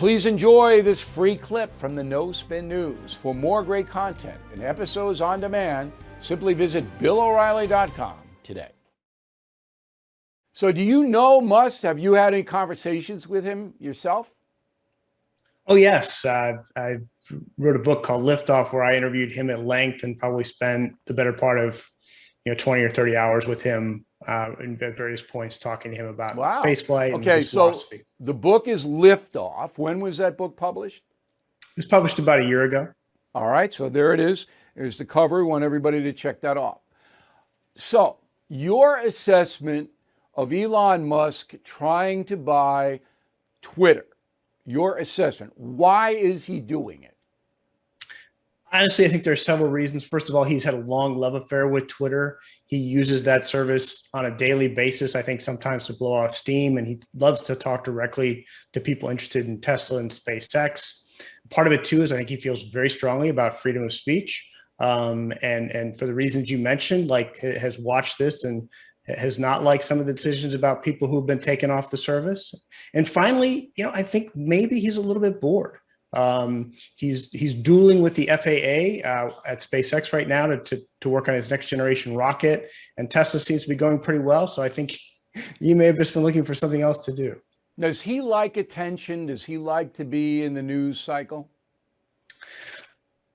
Please enjoy this free clip from the No Spin News. For more great content and episodes on demand, simply visit BillO'Reilly.com today. So do you know Musk? Have you had any conversations with him yourself? Oh, yes. I wrote a book called Liftoff where I interviewed him at length and probably spent the better part of 20 or 30 hours with him in various points talking to him about Wow. spaceflight and Okay, his so philosophy. the book is Liftoff. When was that book published? It was published about a year ago. All right, so there it is. There's the cover. We want everybody to check that off. So, your assessment of Elon Musk trying to buy Twitter, your assessment, why is he doing it? Honestly, I think there are several reasons. First of all, he's had a long love affair with Twitter. He uses that service on a daily basis, I think sometimes to blow off steam, and he loves to talk directly to people interested in Tesla and SpaceX. Part of it, too, is I think he feels very strongly about freedom of speech. And for the reasons you mentioned, like has watched this and has not liked some of the decisions about people who've been taken off the service. And finally, I think maybe he's a little bit bored. He's dueling with the FAA at SpaceX right now to work on his next generation rocket, and Tesla seems to be going pretty well. So I think you may have just been looking for something else to do. Does he like attention? Does he like to be in the news cycle?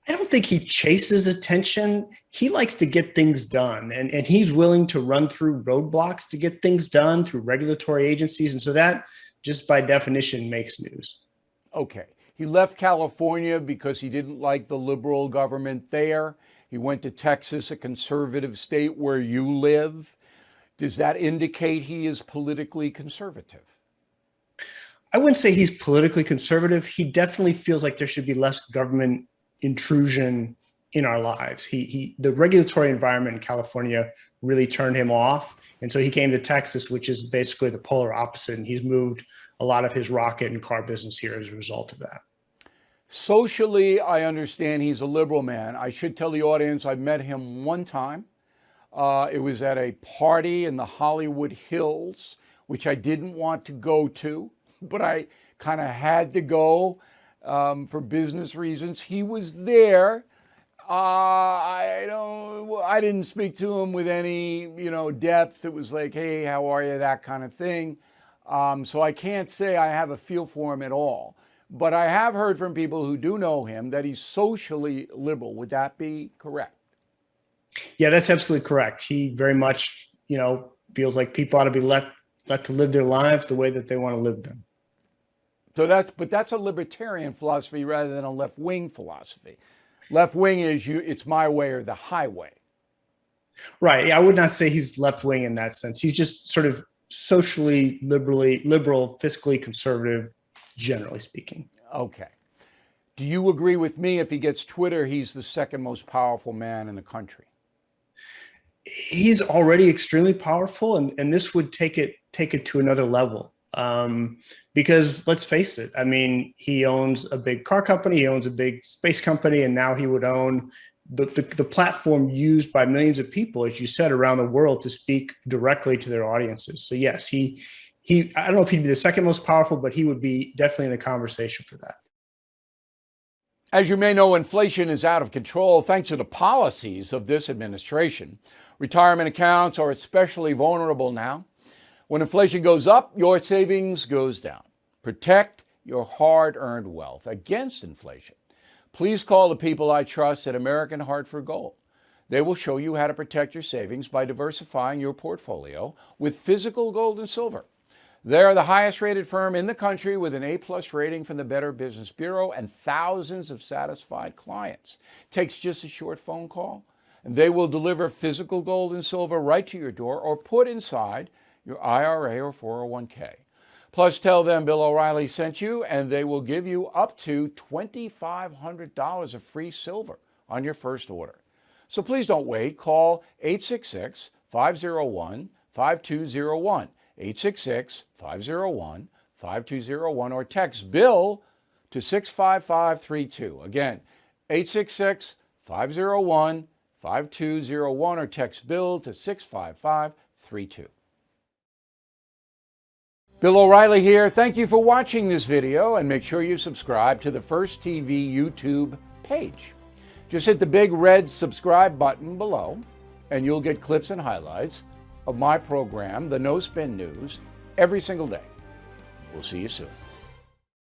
I don't think he chases attention. He likes to get things done, and he's willing to run through roadblocks to get things done through regulatory agencies. And so that just by definition makes news. Okay. He left California because he didn't like the liberal government there. He went to Texas, a conservative state where you live. Does that indicate he is politically conservative? I wouldn't say he's politically conservative. He definitely feels like there should be less government intrusion in our lives. The regulatory environment in California really turned him off. And so he came to Texas, which is basically the polar opposite. And he's moved a lot of his rocket and car business here as a result of that. Socially, I understand he's a liberal man. I should tell the audience I met him one time. It was at a party in the Hollywood Hills, which I didn't want to go to, but I kind of had to go for business reasons. He was there. I didn't speak to him with any, depth. It was like, hey, how are you? That kind of thing. So I can't say I have a feel for him at all. But I have heard from people who do know him that he's socially liberal. Would that be correct? Yeah, that's absolutely correct. He very much, feels like people ought to be let to live their lives the way that they want to live them. So that's a libertarian philosophy rather than a left-wing philosophy. Left-wing is it's my way or the highway. Right. Yeah, I would not say he's left-wing in that sense. He's just sort of socially liberal, fiscally conservative, generally speaking. Okay. Do you agree with me if he gets Twitter, he's the second most powerful man in the country? He's already extremely powerful, and this would take it to another level. Because let's face it, I mean, he owns a big car company, he owns a big space company, and now he would own the platform used by millions of people, as you said, around the world to speak directly to their audiences. So yes, he I don't know if he'd be the second most powerful, but he would be definitely in the conversation for that. As you may know, inflation is out of control thanks to the policies of this administration. Retirement accounts are especially vulnerable now. When inflation goes up, your savings goes down. Protect your hard-earned wealth against inflation. Please call the people I trust at American Hartford Gold. They will show you how to protect your savings by diversifying your portfolio with physical gold and silver. They are the highest rated firm in the country with an A+ rating from the Better Business Bureau and thousands of satisfied clients. It takes just a short phone call, and they will deliver physical gold and silver right to your door or put inside your IRA or 401k. Plus, tell them Bill O'Reilly sent you, and they will give you up to $2,500 of free silver on your first order. So please don't wait. Call 866-501-5201. 866-501-5201 or text Bill to 65532. Again, 866-501-5201 or text Bill to 65532. Bill O'Reilly here. Thank you for watching this video, and make sure you subscribe to the First TV YouTube page. Just hit the big red subscribe button below, and you'll get clips and highlights of my program, The No Spin News, every single day. We'll see you soon.